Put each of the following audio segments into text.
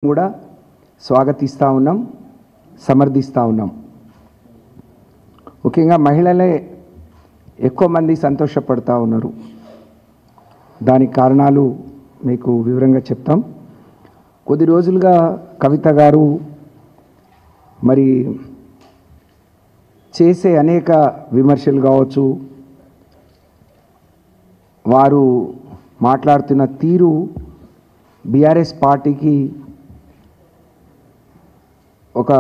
కూడా స్వాగతిస్తూ ఉన్నాం, సమర్థిస్తూ ఉన్నాం. ముఖ్యంగా మహిళలే ఎక్కువ మంది సంతోషపడుతూ ఉన్నారు. దానికి కారణాలు మీకు వివరంగా చెప్తాం. కొద్ది రోజులుగా కవిత గారు మరి చేసే అనేక విమర్శలు కావచ్చు, వారు మాట్లాడుతున్న తీరు బీఆర్ఎస్ పార్టీకి ఒక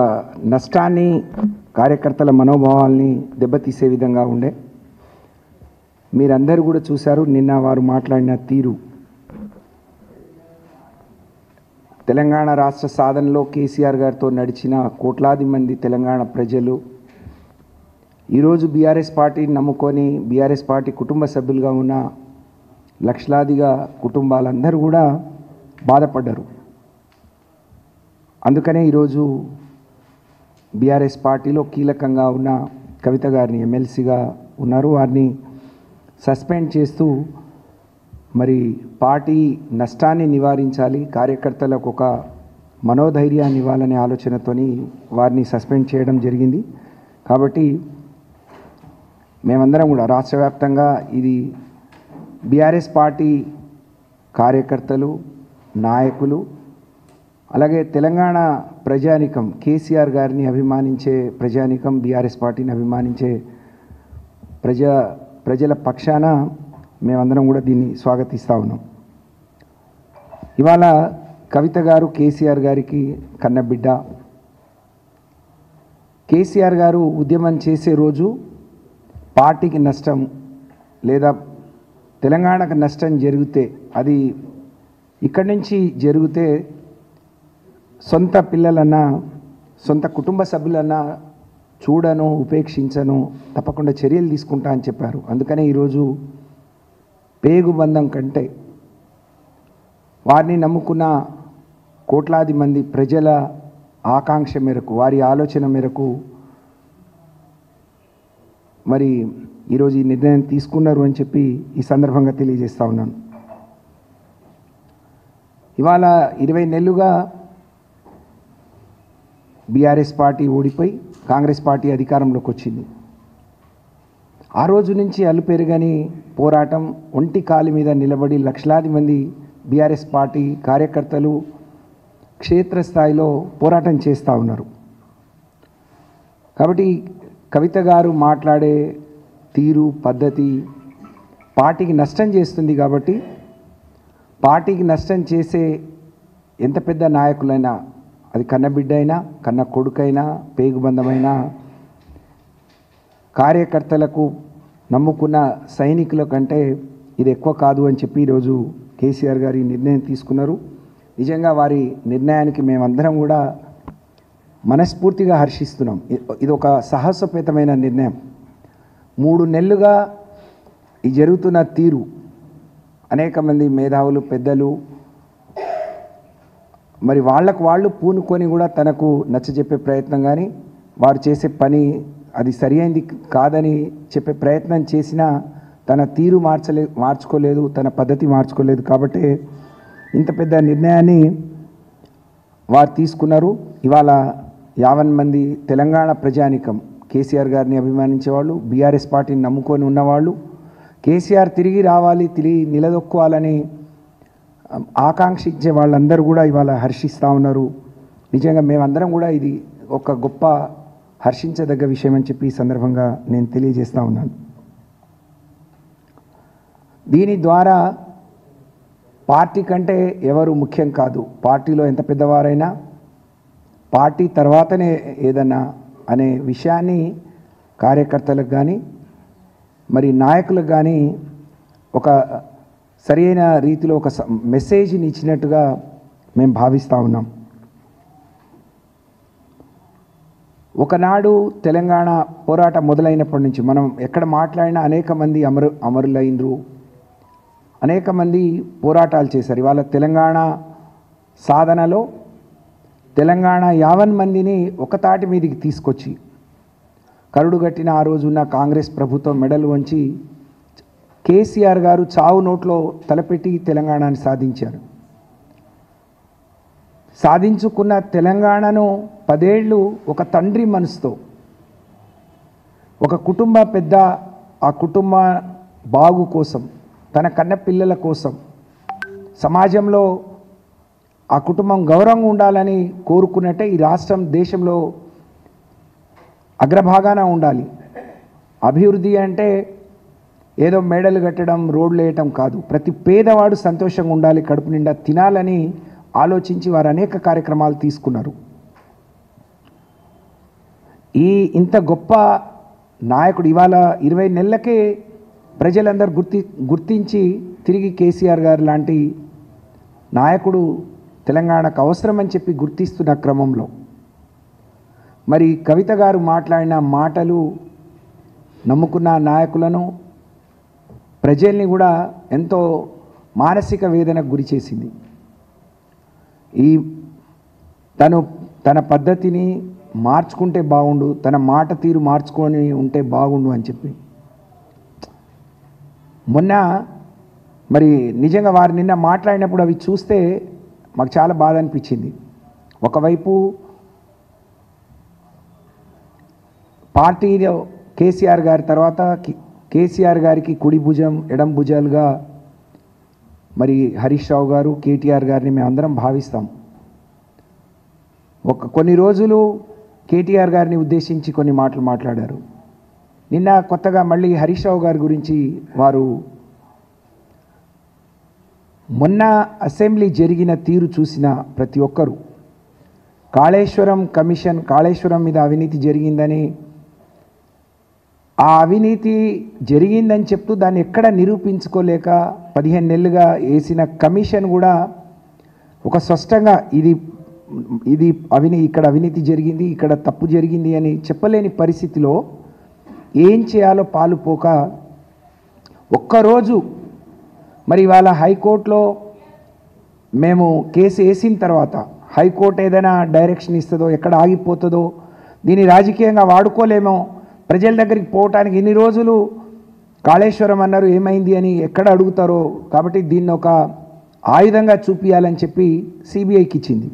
నష్టాన్ని, కార్యకర్తల మనోభావాల్ని దెబ్బతీసే విధంగా ఉండే. మీరందరూ కూడా చూశారు నిన్న వారు మాట్లాడిన తీరు. తెలంగాణ రాష్ట్ర సాధనలో కేసీఆర్ గారితో నడిచిన కోట్లాది మంది తెలంగాణ ప్రజలు ఈరోజు బీఆర్ఎస్ పార్టీని నమ్ముకొని బీఆర్ఎస్ పార్టీ కుటుంబ సభ్యులుగా ఉన్న లక్షలాదిగా కుటుంబాలందరూ కూడా బాధపడ్డారు. అందుకనే ఈరోజు బీఆర్ఎస్ పార్టీలో కీలకంగా ఉన్న కవిత గారిని ఎమ్మెల్సీగా ఉన్నారు, వారిని సస్పెండ్ చేస్తూ మరి పార్టీ నష్టాన్ని నివారించాలి, కార్యకర్తలకు ఒక మనోధైర్యాన్ని ఇవ్వాలనే ఆలోచనతోని వారిని సస్పెండ్ చేయడం జరిగింది. కాబట్టి మేమందరం కూడా రాష్ట్ర వ్యాప్తంగా ఇది బీఆర్ఎస్ పార్టీ కార్యకర్తలు, నాయకులు, అలాగే తెలంగాణ ప్రజానికం, కేసీఆర్ గారిని అభిమానించే ప్రజానికం, బీఆర్ఎస్ పార్టీని అభిమానించే ప్రజల పక్షాన మేమందరం కూడా దీన్ని స్వాగతిస్తూ ఉన్నాం. ఇవాళ కవిత గారు కేసీఆర్ గారికి కన్నబిడ్డ. కేసీఆర్ గారు ఉద్యమం చేసే రోజు పార్టీకి నష్టం లేదా తెలంగాణకు నష్టం జరిగితే, అది ఇక్కడి నుంచి జరిగితే సొంత పిల్లలన్నా సొంత కుటుంబ సభ్యులన్నా చూడను, ఉపేక్షించను, తప్పకుండా చర్యలు తీసుకుంటా అని చెప్పారు. అందుకనే ఈరోజు పేగుబంధం కంటే వారిని నమ్ముకున్న కోట్లాది మంది ప్రజల ఆకాంక్ష మేరకు, వారి ఆలోచన మేరకు మరి ఈరోజు ఈ నిర్ణయం తీసుకున్నారు అని చెప్పి ఈ సందర్భంగా తెలియజేస్తూ ఉన్నాను. ఇవాళ 20 నెలలుగా బీఆర్ఎస్ పార్టీ ఓడిపోయి కాంగ్రెస్ పార్టీ అధికారంలోకి వచ్చింది. ఆ రోజు నుంచి అలుపెరుగని పోరాటం, ఒంటి కాలి మీద నిలబడి లక్షలాది మంది బీఆర్ఎస్ పార్టీ కార్యకర్తలు క్షేత్రస్థాయిలో పోరాటం చేస్తూ ఉన్నారు. కాబట్టి కవిత గారు మాట్లాడే తీరు, పద్ధతి పార్టీకి నష్టం చేస్తుంది. కాబట్టి పార్టీకి నష్టం చేసే ఎంత పెద్ద నాయకులైనా, అది కన్నబిడ్డ అయినా, కన్న కొడుకైనా, పేగుబంధమైనా, కార్యకర్తలకు నమ్ముకున్న సైనికుల కంటే ఇది ఎక్కువ కాదు అని చెప్పి ఈరోజు కేసీఆర్ గారి నిర్ణయం తీసుకున్నారు. నిజంగా వారి నిర్ణయానికి మేమందరం కూడా మనస్ఫూర్తిగా హర్షిస్తున్నాం. ఇది ఒక సాహసోపేతమైన నిర్ణయం. 3 నెలలుగా ఈ జరుగుతున్న తీరు అనేక మంది మేధావులు, పెద్దలు మరి వాళ్ళకు వాళ్ళు పూనుకొని కూడా తనకు నచ్చజెప్పే ప్రయత్నం, కానీ వారు చేసే పని అది సరి అయింది కాదని చెప్పే ప్రయత్నం చేసినా తన తీరు మార్చుకోలేదు, తన పద్ధతి మార్చుకోలేదు. కాబట్టి ఇంత పెద్ద నిర్ణయాన్ని వారు తీసుకున్నారు. ఇవాళ 50 మంది తెలంగాణ ప్రజానికం, కేసీఆర్ గారిని అభిమానించేవాళ్ళు, బీఆర్ఎస్ పార్టీని నమ్ముకొని ఉన్నవాళ్ళు, కేసీఆర్ తిరిగి రావాలి, తిరిగి నిలదొక్కోవాలని ఆకాంక్షించే వాళ్ళందరూ కూడా ఇవాళ హర్షిస్తూ ఉన్నారు. నిజంగా మేమందరం కూడా ఇది ఒక గొప్ప హర్షించదగ్గ విషయం అని చెప్పి ఈ సందర్భంగా నేను తెలియజేస్తూ ఉన్నాను. దీని ద్వారా పార్టీ కంటే ఎవరు ముఖ్యం కాదు, పార్టీలో ఎంత పెద్దవారైనా పార్టీ తర్వాతనే ఏదన్నా అనే విషయాన్ని కార్యకర్తలకు కానీ మరి నాయకులకు కానీ ఒక సరైన రీతిలో ఒక మెసేజ్ని ఇచ్చినట్టుగా మేము భావిస్తూ ఉన్నాం. ఒకనాడు తెలంగాణ పోరాటం మొదలైనప్పటి నుంచి మనం ఎక్కడ మాట్లాడినా అనేక మంది అమరులైనరు, అనేక మంది పోరాటాలు చేశారు. ఇవాళ తెలంగాణ సాధనలో తెలంగాణ 50 మందిని ఒక తాటి మీదకి తీసుకొచ్చి కరుడుగట్టిన ఆ రోజున్న కాంగ్రెస్ ప్రభుత్వం మెడలు వంచి కేసీఆర్ గారు చావు నోట్లో తలపెట్టి తెలంగాణని సాధించారు. సాధించుకున్న తెలంగాణను 10 ఏళ్ళు ఒక తండ్రి మనసుతో, ఒక కుటుంబ పెద్ద ఆ కుటుంబ బాగు కోసం, తన కన్న పిల్లల కోసం, సమాజంలో ఆ కుటుంబం గౌరవంగా ఉండాలని కోరుకున్నట్టే ఈ రాష్ట్రం దేశంలో అగ్రభాగాన ఉండాలి. అభివృద్ధి అంటే ఏదో మేడలు కట్టడం, రోడ్లు వేయటం కాదు. ప్రతి పేదవాడు సంతోషంగా ఉండాలి, కడుపు నిండా తినాలని ఆలోచించి వారు అనేక కార్యక్రమాలు తీసుకున్నారు. ఇంత గొప్ప నాయకుడు ఇవాళ 20 నెలలకే ప్రజలందరూ గుర్తించి తిరిగి కేసీఆర్ గారు లాంటి నాయకుడు తెలంగాణకు అవసరమని చెప్పి గుర్తిస్తున్న క్రమంలో మరి కవిత గారు మాట్లాడిన మాటలు నమ్ముకున్న నాయకులను, ప్రజల్ని కూడా ఎంతో మానసిక వేదనకు గురి చేసింది. తన పద్ధతిని మార్చుకుంటే బాగుండు, తన మాట తీరు మార్చుకొని ఉంటే బాగుండు అని చెప్పి మొన్న మరి నిజంగా వారు నిన్న మాట్లాడినప్పుడు అవి చూస్తే మాకు చాలా బాధ అనిపించింది. ఒకవైపు పార్టీలో కేసీఆర్ గారి తర్వాత కేసీఆర్ గారికి కుడి భుజం ఎడం భుజాలుగా మరి హరీష్ రావు గారు, కేటీఆర్ గారిని మేము అందరం భావిస్తాం. కొన్ని రోజులు కేటీఆర్ గారిని ఉద్దేశించి కొన్ని మాటలు మాట్లాడారు. నిన్న కొత్తగా మళ్ళీ హరీష్ రావు గారి గురించి వారు మొన్న అసెంబ్లీ జరిగిన తీరు చూసిన ప్రతి ఒక్కరూ కాళేశ్వరం కమిషన్, కాళేశ్వరం మీద అవినీతి జరిగిందని, ఆ అవినీతి జరిగిందని చెప్తూ దాన్ని ఎక్కడ నిరూపించుకోలేక 15 నెలలుగా వేసిన కమిషన్ కూడా ఒక స్పష్టంగా ఇక్కడ అవినీతి జరిగింది, ఇక్కడ తప్పు జరిగింది అని చెప్పలేని పరిస్థితిలో ఏం చేయాలో పాలుపోక ఒక్కరోజు మరి ఇవాళ హైకోర్టులో మేము కేసు వేసిన తర్వాత హైకోర్టు ఏదైనా డైరెక్షన్ ఇస్తుందో, ఎక్కడ ఆగిపోతుందో, దీన్ని రాజకీయంగా వాడుకోలేమో, ప్రజల దగ్గరికి పోవటానికి ఇన్ని రోజులు కాళేశ్వరం అన్నారు ఏమైంది అని ఎక్కడ అడుగుతారో, కాబట్టి దీన్ని ఒక ఆయుధంగా చూపించాలని చెప్పి సిబిఐకి ఇచ్చింది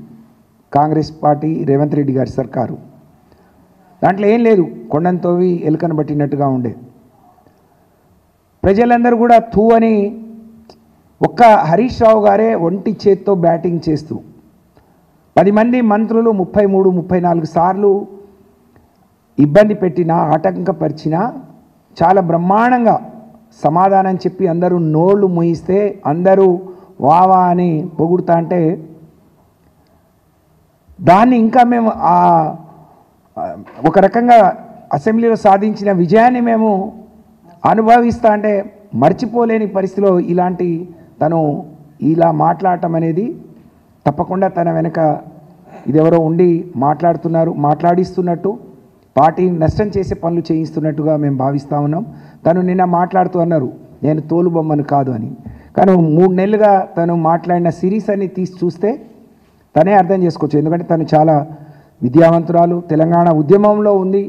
కాంగ్రెస్ పార్టీ, రేవంత్ రెడ్డి గారి సర్కారు. దాంట్లో ఏం లేదు, కొండను తోవి ఎలుకను పట్టినట్టుగా ఉండే. ప్రజలందరూ కూడా తూ అని ఒక్క హరీష్ రావు గారే ఒంటి చేత్తో బ్యాటింగ్ చేస్తూ 10 మంది మంత్రులు 33-34 సార్లు ఇబ్బంది పెట్టినా, ఆటంకపరిచినా చాలా బ్రహ్మాండంగా సమాధానం చెప్పి అందరూ నోళ్ళు మూయిస్తే అందరూ వావా అని పొగుడుతా అంటే దాన్ని ఇంకా మేము ఒక రకంగా అసెంబ్లీలో సాధించిన విజయాన్ని మేము అనుభవిస్తా అంటే మర్చిపోలేని పరిస్థితిలో ఇలాంటి తను ఇలా మాట్లాడటం అనేది తప్పకుండా తన వెనక ఇదెవరో ఉండి మాట్లాడిస్తున్నట్టు, పార్టీని నష్టం చేసే పనులు చేయిస్తున్నట్టుగా మేము భావిస్తూ ఉన్నాం. తను నిన్న మాట్లాడుతూ అన్నారు నేను తోలుబొమ్మను కాదు అని. కానీ 3 నెలలుగా తను మాట్లాడిన సిరీస్ అన్ని తీసి చూస్తే తనే అర్థం చేసుకోవచ్చు. ఎందుకంటే తను చాలా విద్యావంతురాలు, తెలంగాణ ఉద్యమంలో ఉంది.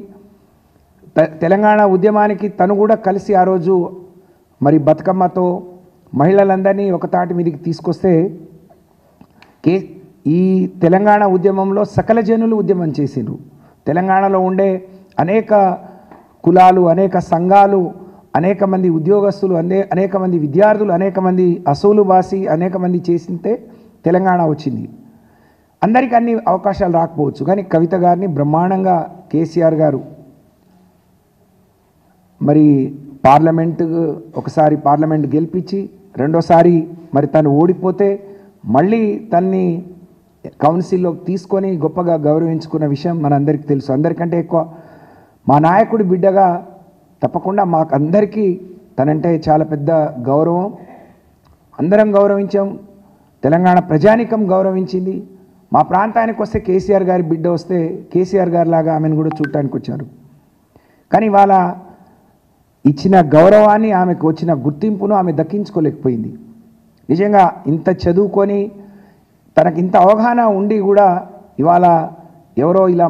తెలంగాణ ఉద్యమానికి తను కూడా కలిసి ఆ రోజు మరి బతుకమ్మతో మహిళలందరినీ ఒక తాటి మీదకి తీసుకొస్తే ఈ తెలంగాణ ఉద్యమంలో సకల జనులు ఉద్యమం చేసిండ్రు. తెలంగాణలో ఉండే అనేక కులాలు, అనేక సంఘాలు, అనేక మంది ఉద్యోగస్తులు, అనేక మంది విద్యార్థులు, అనేక మంది అసూలు బాసి అనేక మంది చేసింటే తెలంగాణ వచ్చింది. అందరికీ అన్ని అవకాశాలు రాకపోవచ్చు, కానీ కవిత గారిని బ్రహ్మాండంగా కేసీఆర్ గారు మరి ఒకసారి పార్లమెంట్ గెలిపించి రెండోసారి మరి తను ఓడిపోతే మళ్ళీ తన్ని కౌన్సిల్లోకి తీసుకొని గొప్పగా గౌరవించుకున్న విషయం మనందరికీ తెలుసు. అందరికంటే ఎక్కువ మా నాయకుడి బిడ్డగా తప్పకుండా మాకు అందరికీ తనంటే చాలా పెద్ద గౌరవం. అందరం గౌరవించాం, తెలంగాణ ప్రజానికం గౌరవించింది. మా ప్రాంతానికి వస్తే కేసీఆర్ గారి బిడ్డ వస్తే కేసీఆర్ గారి లాగా ఆమెను కూడా చూడటానికి వచ్చారు. కానీ వాళ్ళ ఇచ్చిన గౌరవాన్ని, ఆమెకు వచ్చిన గుర్తింపును ఆమె దక్కించుకోలేకపోయింది. నిజంగా ఇంత చదువుకొని తనకి ఇంత అవగాహన ఉండి కూడా ఇవాళ ఎవరో ఇలా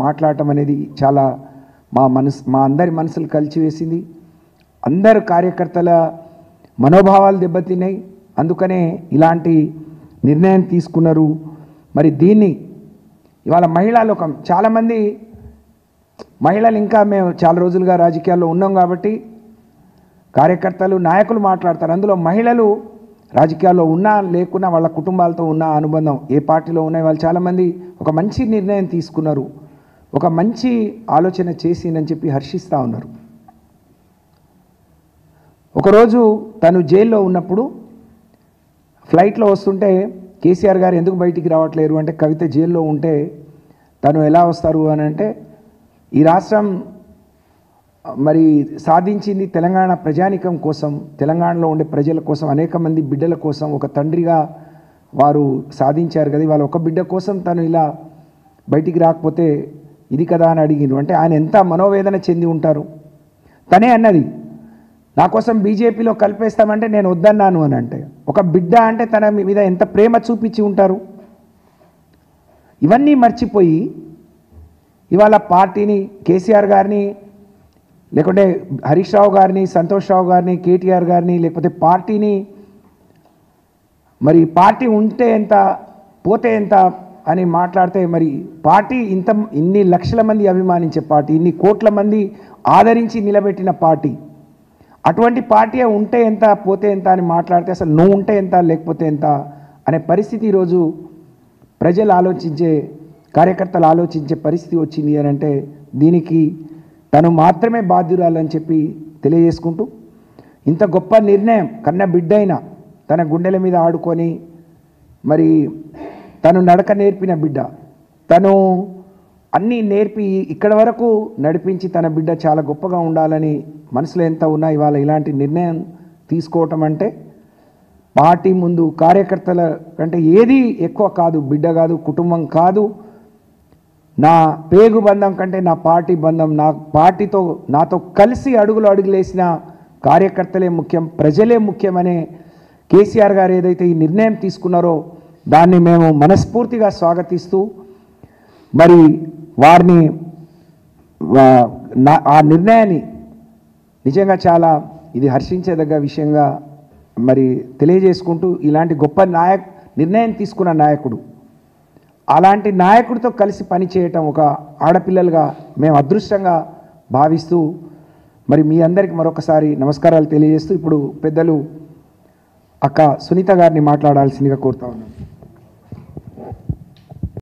మాట్లాడటం అనేది చాలా మా అందరి మనసులు కలిచివేసింది. అందరు కార్యకర్తల మనోభావాలు దెబ్బతిన్నాయి. అందుకనే ఇలాంటి నిర్ణయం తీసుకున్నారు. మరి దీన్ని ఇవాళ మహిళా లోకం చాలామంది మహిళలు ఇంకా మేము చాలా రోజులుగా రాజకీయాల్లో ఉన్నాం కాబట్టి కార్యకర్తలు నాయకులు మాట్లాడతారు. అందులో మహిళలు రాజకీయాల్లో ఉన్నా లేకున్నా వాళ్ళ కుటుంబాలతో ఉన్న అనుబంధం ఏ పార్టీలో ఉన్నాయి వాళ్ళు చాలామంది ఒక మంచి నిర్ణయం తీసుకున్నారు, ఒక మంచి ఆలోచన చేసిందని చెప్పి హర్షిస్తూ ఉన్నారు. ఒకరోజు తను జైల్లో ఉన్నప్పుడు ఫ్లైట్లో వస్తుంటే కేసీఆర్ గారు ఎందుకు బయటికి రావట్లేరు అంటే కవిత జైల్లో ఉంటే తను ఎలా వస్తారు అని అంటే ఈ రాష్ట్రం మరి సాధించింది తెలంగాణ ప్రజానికం కోసం, తెలంగాణలో ఉండే ప్రజల కోసం, అనేక మంది బిడ్డల కోసం ఒక తండ్రిగా వారు సాధించారు కదా. ఇవాళ ఒక బిడ్డ కోసం తను ఇలా బయటికి రాకపోతే ఇది కదా అని అడిగిండు. అంటే ఆయన ఎంత మనోవేదన చెంది ఉంటారు. తనే అన్నది నా కోసం బీజేపీలో కలిపేస్తామంటే నేను వద్దన్నాను అని. అంటే ఒక బిడ్డ అంటే తన మీద ఎంత ప్రేమ చూపించి ఉంటారు. ఇవన్నీ మర్చిపోయి ఇవాళ పార్టీని, కేసీఆర్ గారిని, లేకుంటే హరీష్ రావు గారిని, సంతోష్ రావు గారిని, కేటీఆర్ గారిని, లేకపోతే పార్టీని, మరి పార్టీ ఉంటే ఎంత పోతే ఎంత అని మాట్లాడితే మరి పార్టీ ఇన్ని లక్షల మంది అభిమానించే పార్టీ, ఇన్ని కోట్ల మంది ఆదరించి నిలబెట్టిన పార్టీ, అటువంటి పార్టీ ఉంటే ఎంత పోతే ఎంత అని మాట్లాడితే అసలు నువ్వు ఉంటే ఎంత లేకపోతే ఎంత అనే పరిస్థితి ఈరోజు ప్రజలు ఆలోచించే, కార్యకర్తలు ఆలోచించే పరిస్థితి వచ్చింది అని అంటే దీనికి తను మాత్రమే బాధ్యురాలని చెప్పి తెలియజేసుకుంటూ, ఇంత గొప్ప నిర్ణయం కన్న బిడ్డైన తన గుండెల మీద ఆడుకొని మరి తను నడక నేర్పిన బిడ్డ, తను అన్నీ నేర్పి ఇక్కడ వరకు నడిపించి తన బిడ్డ చాలా గొప్పగా ఉండాలని మనసులో ఎంత ఉన్నా ఇవాళ ఇలాంటి నిర్ణయం తీసుకోవటం అంటే పార్టీ ముందు కార్యకర్తల కంటే ఏది ఎక్కువ కాదు, బిడ్డ కాదు, కుటుంబం కాదు. నా పేగు బంధం కంటే నా పార్టీ బంధం, నా పార్టీతో నాతో కలిసి అడుగులేసిన కార్యకర్తలే ముఖ్యం, ప్రజలే ముఖ్యమనే కేసీఆర్ గారు ఏదైతే ఈ నిర్ణయం తీసుకున్నారో దాన్ని మేము మనస్ఫూర్తిగా స్వాగతిస్తూ మరి వారిని ఆ నిర్ణయాన్ని నిజంగా చాలా ఇది హర్షించేదగ్గ విషయంగా మరి తెలియజేసుకుంటూ, ఇలాంటి గొప్ప నిర్ణయం తీసుకున్న నాయకుడు, అలాంటి నాయకుడితో కలిసి పనిచేయటం ఒక ఆడపిల్లలుగా మేము అదృష్టంగా భావిస్తూ మరి మీ అందరికీ మరొకసారి నమస్కారాలు తెలియజేస్తూ ఇప్పుడు పెద్దలు అక్క సునీత గారిని మాట్లాడాల్సిందిగా కోరుతా ఉన్నాను.